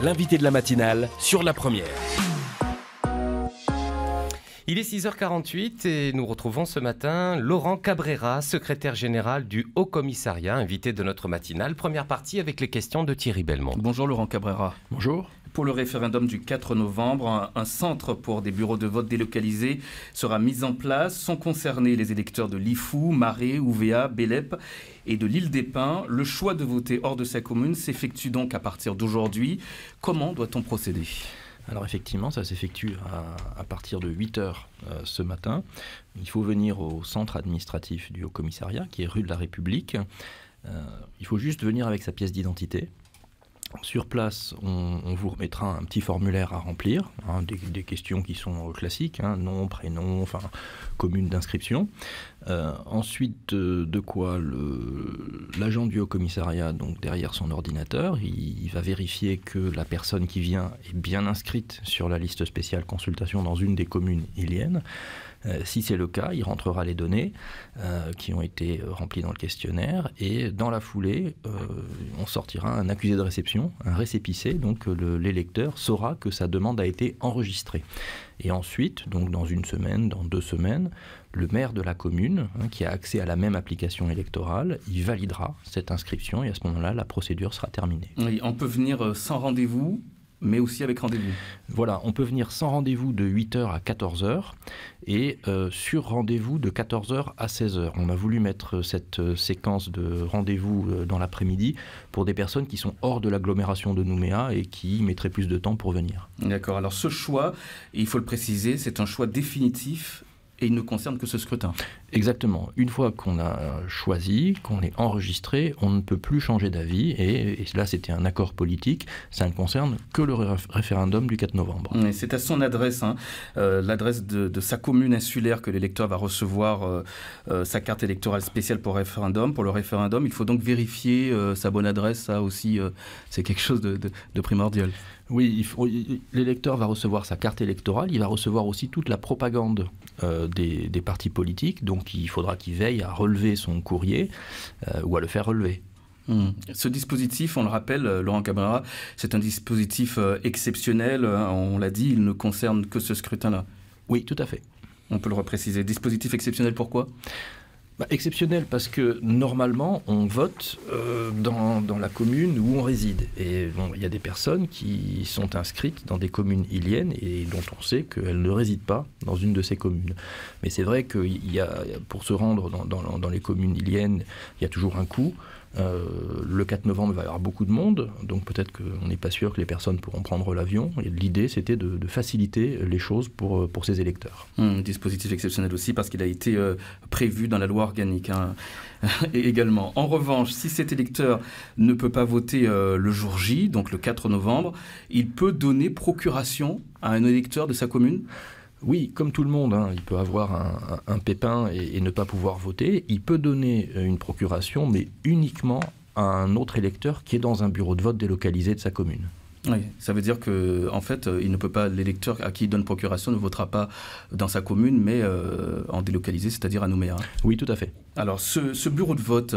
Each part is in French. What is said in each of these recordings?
l'invité de la matinale sur La Première. Il est 6h48 et nous retrouvons ce matin Laurent Cabrera, secrétaire général du Haut Commissariat, invité de notre matinale. Première partie avec les questions de Thierry Belmont. Bonjour Laurent Cabrera. Bonjour. Pour le référendum du 4 novembre, un centre pour des bureaux de vote délocalisés sera mis en place. Sont concernés les électeurs de Lifou, Marais, Ouvéa, Bélep et de l'île des Pins. Le choix de voter hors de sa commune s'effectue donc à partir d'aujourd'hui. Comment doit-on procéder ? Alors effectivement, ça s'effectue à partir de 8h ce matin. Il faut venir au centre administratif du Haut Commissariat, qui est rue de la République. Il faut juste venir avec sa pièce d'identité. Sur place, on vous remettra un petit formulaire à remplir, des questions qui sont classiques, nom, prénom, commune d'inscription. Ensuite, de quoi l'agent du Haut Commissariat, donc derrière son ordinateur, il va vérifier que la personne qui vient est bien inscrite sur la liste spéciale consultation dans une des communes iliennes. Si c'est le cas, il rentrera les données qui ont été remplies dans le questionnaire et dans la foulée, on sortira un accusé de réception, un récépissé, donc l'électeur saura que sa demande a été enregistrée. Et ensuite, donc dans une semaine, dans 2 semaines, le maire de la commune, qui a accès à la même application électorale, il validera cette inscription et à ce moment-là, la procédure sera terminée. Oui, on peut venir sans rendez-vous, mais aussi avec rendez-vous. Voilà, on peut venir sans rendez-vous de 8h à 14h et sur rendez-vous de 14h à 16h. On a voulu mettre cette séquence de rendez-vous dans l'après-midi pour des personnes qui sont hors de l'agglomération de Nouméa et qui mettraient plus de temps pour venir. D'accord, alors ce choix, il faut le préciser, c'est un choix définitif et il ne concerne que ce scrutin. Exactement. Une fois qu'on a choisi, qu'on est enregistré, on ne peut plus changer d'avis. Et là, c'était un accord politique. Ça ne concerne que le référendum du 4 novembre. C'est à son adresse, l'adresse de sa commune insulaire que l'électeur va recevoir sa carte électorale spéciale pour le référendum. Il faut donc vérifier sa bonne adresse. Ça aussi, c'est quelque chose de primordial. Oui, l'électeur va recevoir sa carte électorale. Il va recevoir aussi toute la propagande des partis politiques. Donc, il faudra qu'il veille à relever son courrier ou à le faire relever. Ce dispositif, on le rappelle, Laurent Cabrera, c'est un dispositif exceptionnel. On l'a dit, il ne concerne que ce scrutin-là. Oui, tout à fait. On peut le repréciser. Dispositif exceptionnel, pourquoi ? Exceptionnel parce que normalement on vote dans la commune où on réside et il y a des personnes qui sont inscrites dans des communes iliennes et dont on sait qu'elles ne résident pas dans une de ces communes. Mais c'est vrai que pour se rendre dans les communes iliennes, il y a toujours un coût. Le 4 novembre, il va y avoir beaucoup de monde, donc peut-être qu'on n'est pas sûr que les personnes pourront prendre l'avion. Et l'idée, c'était de faciliter les choses pour ces électeurs. Dispositif exceptionnel aussi, parce qu'il a été prévu dans la loi organique et également. En revanche, si cet électeur ne peut pas voter le jour J, donc le 4 novembre, il peut donner procuration à un électeur de sa commune ? Oui, comme tout le monde, il peut avoir un pépin et ne pas pouvoir voter. Il peut donner une procuration, mais uniquement à un autre électeur qui est dans un bureau de vote délocalisé de sa commune. Oui, ça veut dire que, en fait, il ne peut pas, l'électeur à qui il donne procuration ne votera pas dans sa commune, mais en délocalisé, c'est-à-dire à Nouméa. Oui, tout à fait. Alors, ce bureau de vote,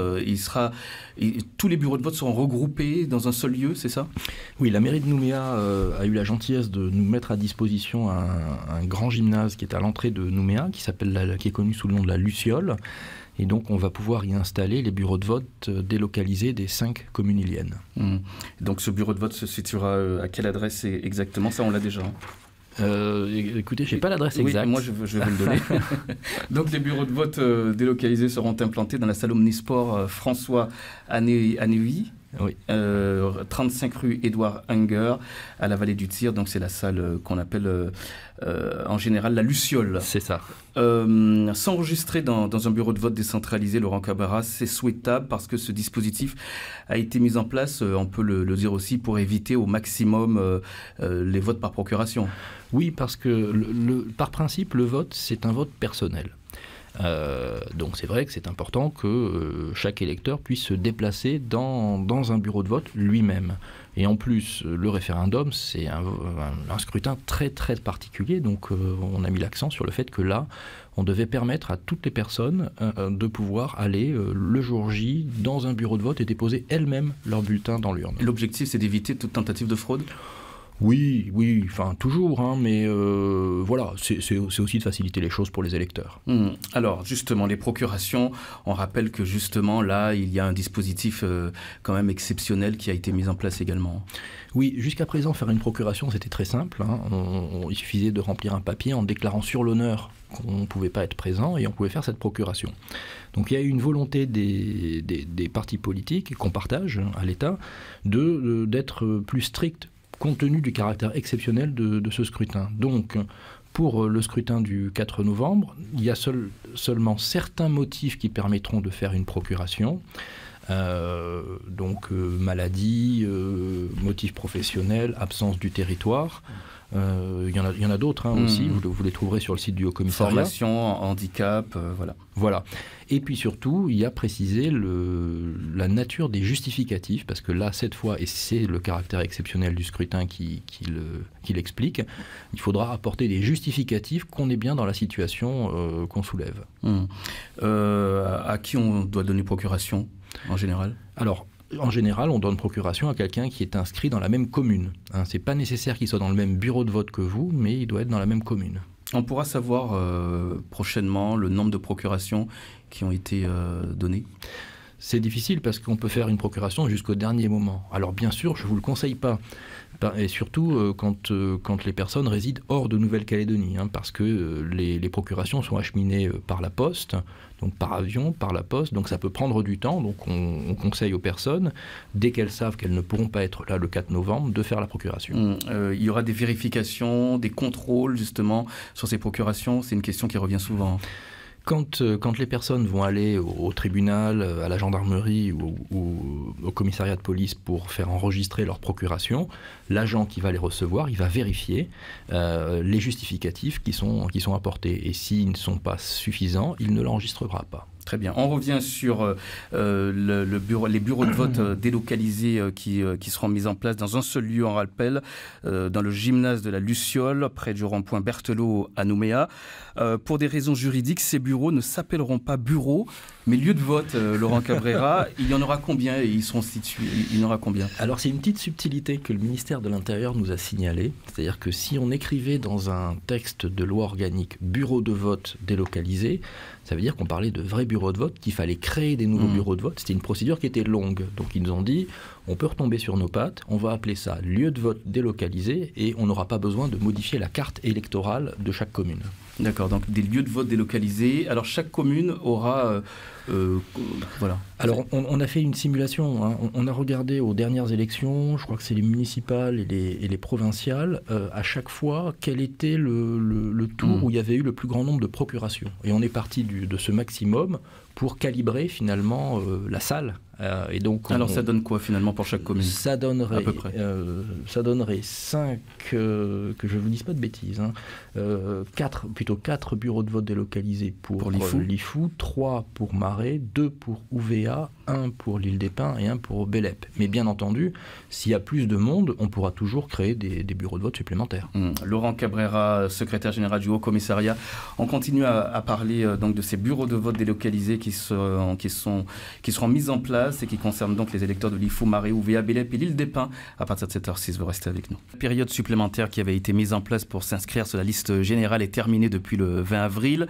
tous les bureaux de vote seront regroupés dans un seul lieu, c'est ça ? Oui, la mairie de Nouméa a eu la gentillesse de nous mettre à disposition un grand gymnase qui est à l'entrée de Nouméa, qui est connu sous le nom de la Luciole. Et donc, on va pouvoir y installer les bureaux de vote délocalisés des 5 communes iliennes. Donc, ce bureau de vote se situera à quelle adresse exactement ? Ça, on l'a déjà. Écoutez, je n'ai pas l'adresse exacte. Oui, moi, je vais le donner. Donc, les bureaux de vote délocalisés seront implantés dans la salle Omnisport François Anévi. Oui. 35 rue Édouard Unger à la vallée du Tir, donc c'est la salle qu'on appelle en général la Luciole. C'est ça. S'enregistrer dans un bureau de vote décentralisé, Laurent Cabrera, c'est souhaitable parce que ce dispositif a été mis en place, on peut le dire aussi, pour éviter au maximum les votes par procuration. Oui, parce que par principe, le vote, c'est un vote personnel. Donc c'est vrai que c'est important que chaque électeur puisse se déplacer dans un bureau de vote lui-même. Et en plus, le référendum, c'est un scrutin très très particulier. Donc on a mis l'accent sur le fait que là, on devait permettre à toutes les personnes de pouvoir aller le jour J dans un bureau de vote et déposer elles-mêmes leur bulletin dans l'urne. L'objectif, c'est d'éviter toute tentative de fraude ? Oui, enfin toujours, mais voilà, c'est aussi de faciliter les choses pour les électeurs. Alors justement, les procurations, on rappelle que justement là, il y a un dispositif quand même exceptionnel qui a été mis en place également. Oui, jusqu'à présent, faire une procuration, c'était très simple. Il suffisait de remplir un papier en déclarant sur l'honneur qu'on ne pouvait pas être présent et on pouvait faire cette procuration. Donc il y a eu une volonté des partis politiques qu'on partage à l'État d'être plus strict compte tenu du caractère exceptionnel de ce scrutin. Donc, pour le scrutin du 4 novembre, il y a seulement certains motifs qui permettront de faire une procuration. Maladie, motif professionnel, absence du territoire. Il y en a d'autres aussi, vous les trouverez sur le site du Haut-Commissariat. Formation, handicap, Voilà. Et puis surtout, il y a précisé la nature des justificatifs, parce que là, cette fois, et c'est le caractère exceptionnel du scrutin qui l'explique, il faudra apporter des justificatifs qu'on est bien dans la situation qu'on soulève. À qui on doit donner procuration, en général ? Alors, en général, on donne procuration à quelqu'un qui est inscrit dans la même commune. Ce n'est pas nécessaire qu'il soit dans le même bureau de vote que vous, mais il doit être dans la même commune. On pourra savoir prochainement le nombre de procurations qui ont été données ? C'est difficile parce qu'on peut faire une procuration jusqu'au dernier moment. Alors bien sûr, je ne vous le conseille pas. Et surtout quand les personnes résident hors de Nouvelle-Calédonie, parce que les procurations sont acheminées par la poste, donc par avion, par la poste, donc ça peut prendre du temps. Donc on conseille aux personnes, dès qu'elles savent qu'elles ne pourront pas être là le 4 novembre, de faire la procuration. Il y aura des vérifications, des contrôles justement sur ces procurations. C'est une question qui revient souvent. Quand les personnes vont aller au tribunal, à la gendarmerie ou au commissariat de police pour faire enregistrer leur procuration, l'agent qui va les recevoir, il va vérifier les justificatifs qui sont apportés. Et s'ils ne sont pas suffisants, il ne l'enregistrera pas. Très bien. On revient sur les bureaux de vote délocalisés qui seront mis en place dans un seul lieu, en rappel, dans le gymnase de la Luciole, près du rond-point Berthelot à Nouméa. Pour des raisons juridiques, ces bureaux ne s'appelleront pas bureaux, mais lieux de vote, Laurent Cabrera. Il y en aura combien et ils seront situés ? Il y en aura combien ? Alors c'est une petite subtilité que le ministère de l'Intérieur nous a signalée. C'est-à-dire que si on écrivait dans un texte de loi organique « bureau de vote délocalisé », ça veut dire qu'on parlait de vrais bureaux de vote, qu'il fallait créer des nouveaux bureaux de vote. C'était une procédure qui était longue. Donc ils nous ont dit, on peut retomber sur nos pattes, on va appeler ça lieu de vote délocalisé et on n'aura pas besoin de modifier la carte électorale de chaque commune. D'accord, donc des lieux de vote délocalisés. Alors chaque commune aura... voilà. Alors on a fait une simulation, on a regardé aux dernières élections, je crois que c'est les municipales et les provinciales, à chaque fois quel était le tour où il y avait eu le plus grand nombre de procurations. Et on est parti de ce maximum pour calibrer finalement la salle. Et donc alors ça donne quoi finalement pour chaque commune ? Ça donnerait, à peu près. Ça donnerait 5, que je ne vous dise pas de bêtises, 4 bureaux de vote délocalisés pour l'IFOU, 3 pour Marais, 2 pour UVA, 1 pour l'île des Pins et 1 pour Bélep. Mais bien entendu, s'il y a plus de monde, on pourra toujours créer des bureaux de vote supplémentaires. Laurent Cabrera, secrétaire général du Haut-Commissariat. On continue à parler donc de ces bureaux de vote délocalisés qui seront mis en place et qui concernent donc les électeurs de l'IFOU, Marais, UVA, Bélep et l'île des Pins. À partir de 7h06, vous restez avec nous. La période supplémentaire qui avait été mise en place pour s'inscrire sur la liste générale est terminée depuis le 20 avril.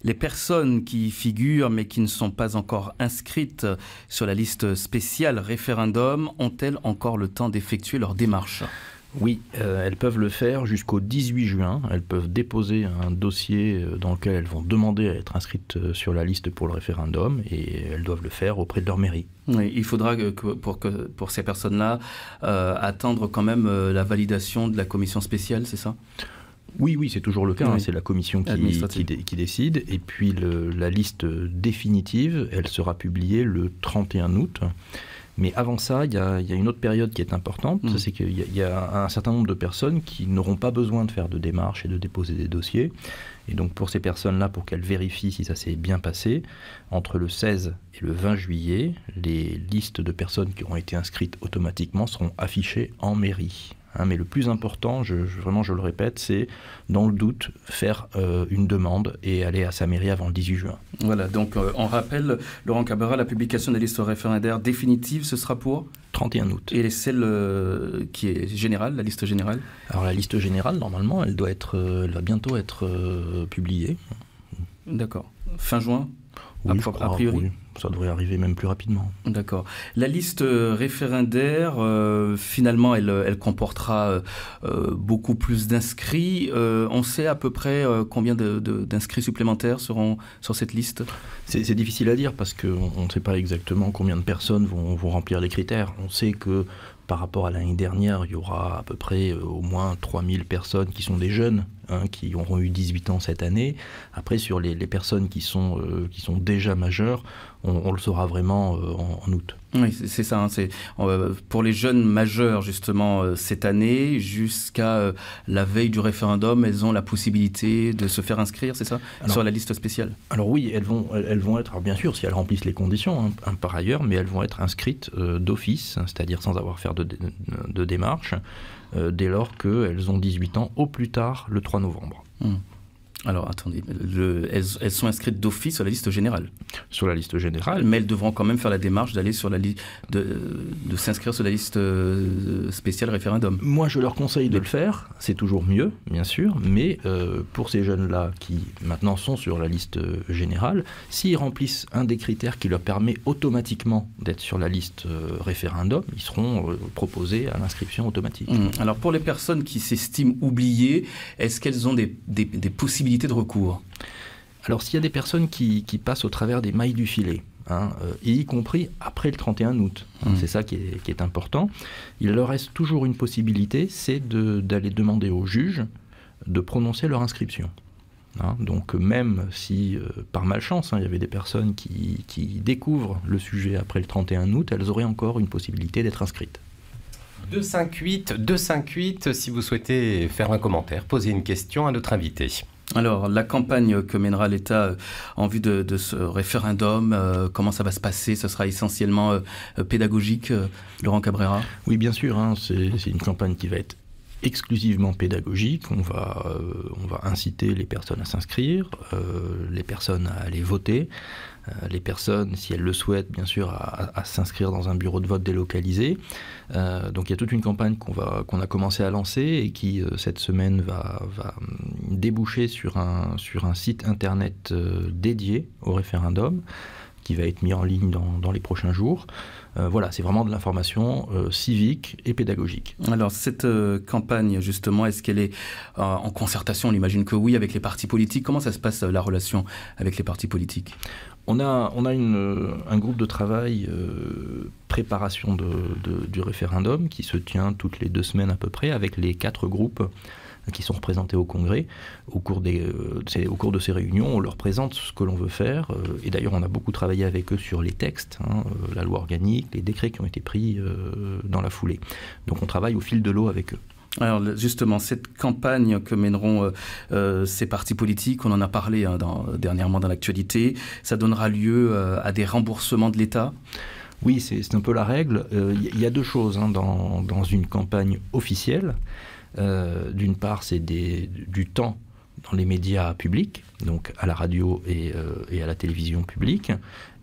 Les personnes qui y figurent mais qui ne sont pas encore inscrites sur la liste spéciale référendum ont-elles encore le temps d'effectuer leur démarche ? Oui, elles peuvent le faire jusqu'au 18 juin. Elles peuvent déposer un dossier dans lequel elles vont demander à être inscrites sur la liste pour le référendum et elles doivent le faire auprès de leur mairie. Oui, il faudra pour ces personnes-là attendre quand même la validation de la commission spéciale, c'est ça ? Oui, c'est toujours le cas. Oui. C'est la commission qui décide. Et puis la liste définitive, elle sera publiée le 31 août. Mais avant ça, il y a une autre période qui est importante, c'est qu'il y a un certain nombre de personnes qui n'auront pas besoin de faire de démarches et de déposer des dossiers. Et donc pour ces personnes-là, pour qu'elles vérifient si ça s'est bien passé, entre le 16 et le 20 juillet, les listes de personnes qui auront été inscrites automatiquement seront affichées en mairie. Mais le plus important, vraiment je le répète, c'est dans le doute faire une demande et aller à sa mairie avant le 18 juin. Voilà, donc on rappelle, Laurent Cabrera, la publication des listes référendaires définitives, ce sera pour 31 août. Et celle qui est générale, la liste générale? Alors la liste générale, normalement, elle va bientôt être publiée. D'accord. Fin juin? Oui, a priori. Oui, ça devrait arriver même plus rapidement. D'accord. La liste référendaire, finalement, elle comportera beaucoup plus d'inscrits. On sait à peu près combien d'inscrits supplémentaires seront sur cette liste? C'est difficile à dire parce qu'on ne sait pas exactement combien de personnes vont remplir les critères. On sait que par rapport à l'année dernière, il y aura à peu près au moins 3000 personnes qui sont des jeunes, qui auront eu 18 ans cette année. Après, sur les personnes qui sont déjà majeures, on le saura vraiment en août. Oui, c'est ça. Pour les jeunes majeurs, justement, cette année, jusqu'à la veille du référendum, elles ont la possibilité de se faire inscrire, c'est ça? Alors, sur la liste spéciale? Alors oui, elles vont être, alors bien sûr, si elles remplissent les conditions, par ailleurs, mais elles vont être inscrites d'office, c'est-à-dire sans avoir à faire de démarche, dès lors qu'elles ont 18 ans, au plus tard le 3 novembre. Alors, attendez, elles sont inscrites d'office sur la liste générale. Sur la liste générale. Mais elles devront quand même faire la démarche d'aller sur de s'inscrire sur la liste spéciale référendum. Moi, je leur conseille de le faire. C'est toujours mieux, bien sûr. Mais pour ces jeunes-là qui, maintenant, sont sur la liste générale, s'ils remplissent un des critères qui leur permet automatiquement d'être sur la liste référendum, ils seront proposés à l'inscription automatique. Alors, pour les personnes qui s'estiment oubliées, est-ce qu'elles ont des possibilités de recours? Alors s'il y a des personnes qui passent au travers des mailles du filet, et y compris après le 31 août, c'est ça qui est important, il leur reste toujours une possibilité, c'est d'aller demander au juge de prononcer leur inscription. Donc même si par malchance il y avait des personnes qui découvrent le sujet après le 31 août, elles auraient encore une possibilité d'être inscrites. 258, si vous souhaitez faire un commentaire, poser une question à notre invité. Alors, la campagne que mènera l'État en vue de ce référendum, comment ça va se passer? Ce sera essentiellement pédagogique, Laurent Cabrera? Oui, bien sûr, c'est une campagne qui va être exclusivement pédagogique. On va inciter les personnes à s'inscrire, les personnes à aller voter, les personnes, si elles le souhaitent, bien sûr, à s'inscrire dans un bureau de vote délocalisé. Donc il y a toute une campagne qu'on a commencé à lancer et qui, cette semaine, va déboucher sur un site internet dédié au référendum, qui va être mis en ligne dans les prochains jours. Voilà, c'est vraiment de l'information civique et pédagogique. Alors, cette campagne, justement, est-ce qu'elle est en concertation? On imagine que oui, avec les partis politiques. Comment ça se passe, la relation avec les partis politiques? On a un groupe de travail préparation du référendum qui se tient toutes les 2 semaines à peu près, avec les 4 groupes qui sont représentés au Congrès. Au cours de ces réunions, on leur présente ce que l'on veut faire. Et d'ailleurs, on a beaucoup travaillé avec eux sur les textes, la loi organique, les décrets qui ont été pris dans la foulée. Donc on travaille au fil de l'eau avec eux. Alors justement, cette campagne que mèneront ces partis politiques, on en a parlé dernièrement dans l'actualité, ça donnera lieu à des remboursements de l'État? Oui, c'est un peu la règle. Il y a 2 choses dans une campagne officielle. D'une part, c'est du temps dans les médias publics, donc à la radio et à la télévision publique,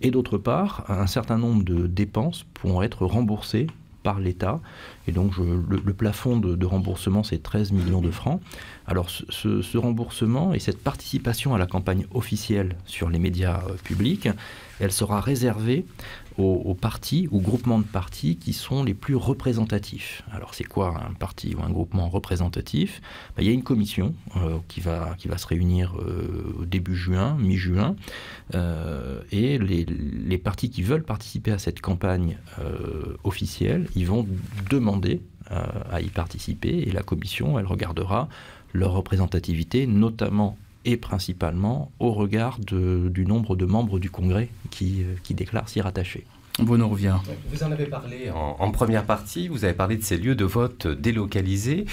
et d'autre part, un certain nombre de dépenses pourront être remboursées par l'État, et donc le plafond de remboursement, c'est 13 millions de francs. Alors ce remboursement et cette participation à la campagne officielle sur les médias publics, elle sera réservée aux partis, aux groupements de partis qui sont les plus représentatifs. Alors c'est quoi un parti ou un groupement représentatif? Il y a une commission qui va se réunir au début juin, mi-juin, et les partis qui veulent participer à cette campagne officielle, ils vont demander à y participer, et la commission, elle regardera leur représentativité, notamment et principalement au regard du nombre de membres du Congrès qui déclarent s'y rattacher. Bruno Rouvière. Vous en avez parlé en première partie, vous avez parlé de ces lieux de vote délocalisés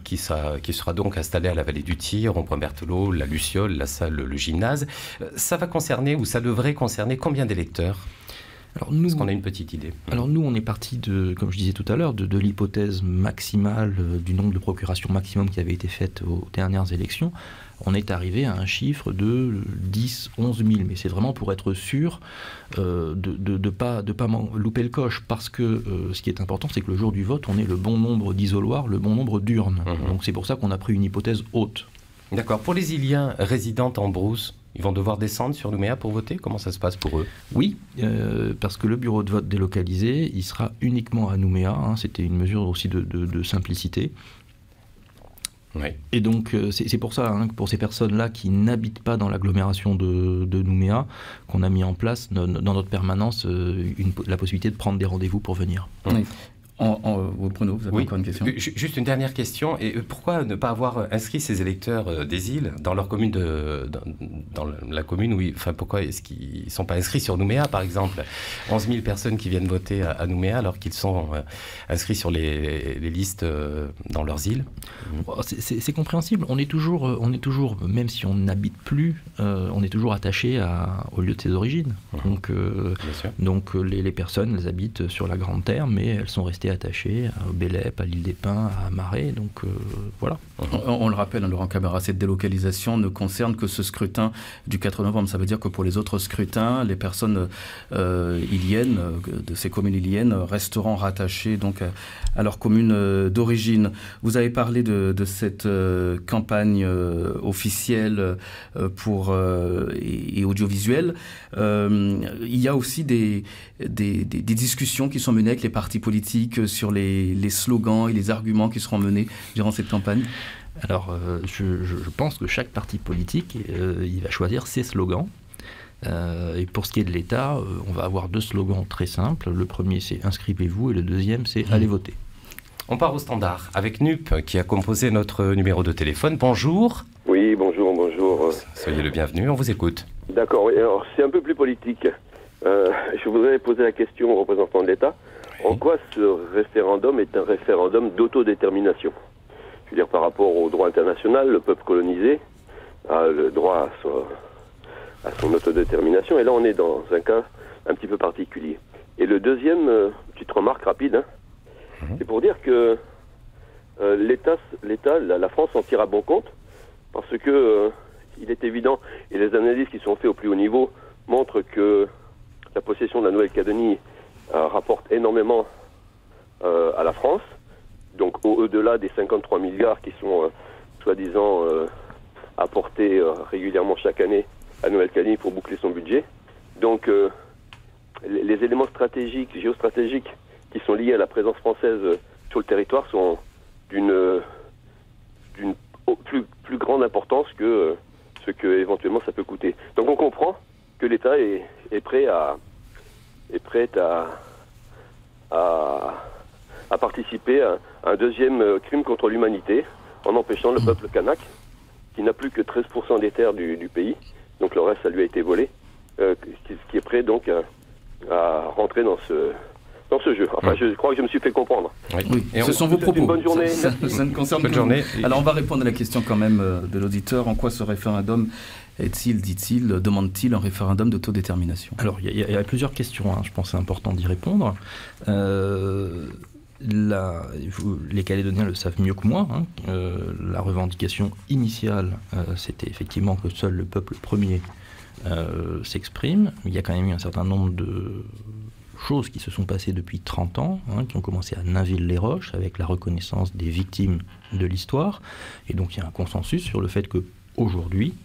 qui sera donc installé à la vallée du Tir, rond-point Berthelot, la Luciole, la salle, le gymnase. Ça va concerner, ou ça devrait concerner combien d'électeurs ? Alors nous, est-ce qu'on a une petite idée ? Alors nous, on est parti de, comme je disais tout à l'heure, de l'hypothèse maximale du nombre de procurations maximum qui avait été faite aux dernières élections. On est arrivé à un chiffre de 10, 11 000, mais c'est vraiment pour être sûr de pas louper le coche, parce que ce qui est important, c'est que le jour du vote, on ait le bon nombre d'isoloirs, le bon nombre d'urnes. Donc c'est pour ça qu'on a pris une hypothèse haute. D'accord. Pour les Iliens résidant en brousse, ils vont devoir descendre sur Nouméa pour voter ? Comment ça se passe pour eux ? Oui, parce que le bureau de vote délocalisé, il sera uniquement à Nouméa. Hein, c'était une mesure aussi de simplicité. Oui. Et donc, c'est pour ça, hein, pour ces personnes-là qui n'habitent pas dans l'agglomération de Nouméa, qu'on a mis en place dans notre permanence la possibilité de prendre des rendez-vous pour venir. Oui. Bruno, vous avez encore une question ? Juste une dernière question. Et pourquoi ne pas avoir inscrit ces électeurs des îles dans leur commune dans la commune où pourquoi est-ce qu'ils ne sont pas inscrits sur Nouméa, par exemple ? 11 000 personnes qui viennent voter à Nouméa alors qu'ils sont inscrits sur les listes dans leurs îles. C'est compréhensible. On est toujours, même si on n'habite plus, on est toujours attaché au lieu de ses origines. Donc les personnes, elles habitent sur la Grande Terre, mais elles sont restées attachées à Bélep, à l'île des Pins, à Marais, donc voilà. On le rappelle, hein, Laurent Cabrera, cette délocalisation ne concerne que ce scrutin du 4 novembre. Ça veut dire que pour les autres scrutins, les personnes iliennes, de ces communes iliennes, resteront rattachées donc à leur commune d'origine. Vous avez parlé de cette campagne officielle et audiovisuelle. Il y a aussi des discussions qui sont menées avec les partis politiques sur les slogans et les arguments qui seront menés durant cette campagne. Alors, je pense que chaque parti politique, il va choisir ses slogans. Et pour ce qui est de l'État, on va avoir 2 slogans très simples. Le premier, c'est « Inscrivez-vous » et le deuxième, c'est « Allez voter ». On part au standard avec Nup qui a composé notre numéro de téléphone. Bonjour. Oui, bonjour. Soyez le bienvenu, on vous écoute. D'accord, oui. Alors c'est un peu plus politique. Je voudrais poser la question aux représentants de l'État. Oui. En quoi ce référendum est un référendum d'autodétermination ? Je veux dire, par rapport au droit international, le peuple colonisé a le droit à son autodétermination. Et là, on est dans un cas un petit peu particulier. Et le deuxième, petite remarque rapide, c'est pour dire que l'État, la France en tire à bon compte, parce que il est évident, et les analyses qui sont faites au plus haut niveau montrent que la possession de la Nouvelle-Calédonie rapporte énormément à la France, donc au-delà des 53 milliards qui sont soi-disant apportés régulièrement chaque année à Nouvelle-Calédonie pour boucler son budget. Donc les éléments stratégiques, géostratégiques qui sont liés à la présence française sur le territoire sont d'une plus grande importance que ce que éventuellement ça peut coûter. Donc on comprend que l'État est prêt à participer à un deuxième crime contre l'humanité en empêchant le peuple kanak, qui n'a plus que 13% des terres du pays, donc le reste ça lui a été volé, qui est prêt donc à rentrer dans ce jeu. Enfin, je crois que je me suis fait comprendre. Oui. Et ce sont vos propos. Une bonne journée. Ça ne concerne que journée. Alors, on va répondre à la question quand même de l'auditeur. En quoi ce référendum est-il, dit-il, demande-t-il un référendum d'autodétermination ? Alors, il y a plusieurs questions. Je pense que c'est important d'y répondre. Les Calédoniens le savent mieux que moi. La revendication initiale, c'était effectivement que seul le peuple premier s'exprime. Il y a quand même eu un certain nombre de choses qui se sont passées depuis 30 ans, qui ont commencé à Nainville-les-Roches avec la reconnaissance des victimes de l'histoire. Et donc il y a un consensus sur le fait qu'aujourd'hui,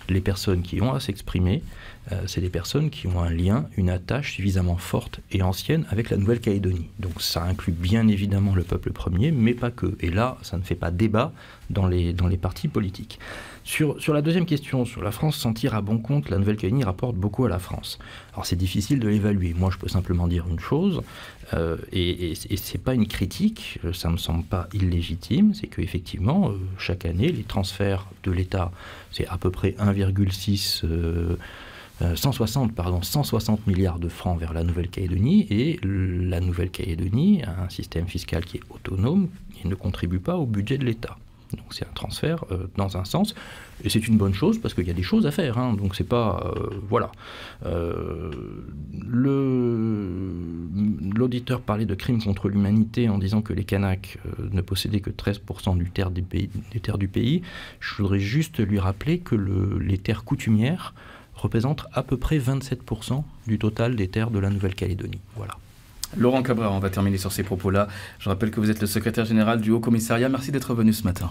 les personnes qui ont à s'exprimer, c'est des personnes qui ont un lien, une attache suffisamment forte et ancienne avec la Nouvelle-Calédonie. Donc ça inclut bien évidemment le peuple premier, mais pas que. Et là, ça ne fait pas débat dans les partis politiques. Sur la deuxième question, sur la France s'en tire à bon compte, la Nouvelle-Calédonie rapporte beaucoup à la France. Alors c'est difficile de l'évaluer. Moi, je peux simplement dire une chose, et c'est pas une critique, ça me semble pas illégitime, c'est qu'effectivement, chaque année, les transferts de l'État, c'est à peu près 1,6 160 milliards de francs vers la Nouvelle-Calédonie, et la Nouvelle-Calédonie a un système fiscal qui est autonome et ne contribue pas au budget de l'État. Donc c'est un transfert dans un sens, et c'est une bonne chose parce qu'il y a des choses à faire, hein, donc c'est pas... voilà. L'auditeur parlait de crimes contre l'humanité en disant que les Kanaks ne possédaient que 13% des terres du pays. Je voudrais juste lui rappeler que les terres coutumières représentent à peu près 27% du total des terres de la Nouvelle-Calédonie. Voilà. Laurent Cabrera, on va terminer sur ces propos-là. Je rappelle que vous êtes le secrétaire général du Haut Commissariat. Merci d'être venu ce matin.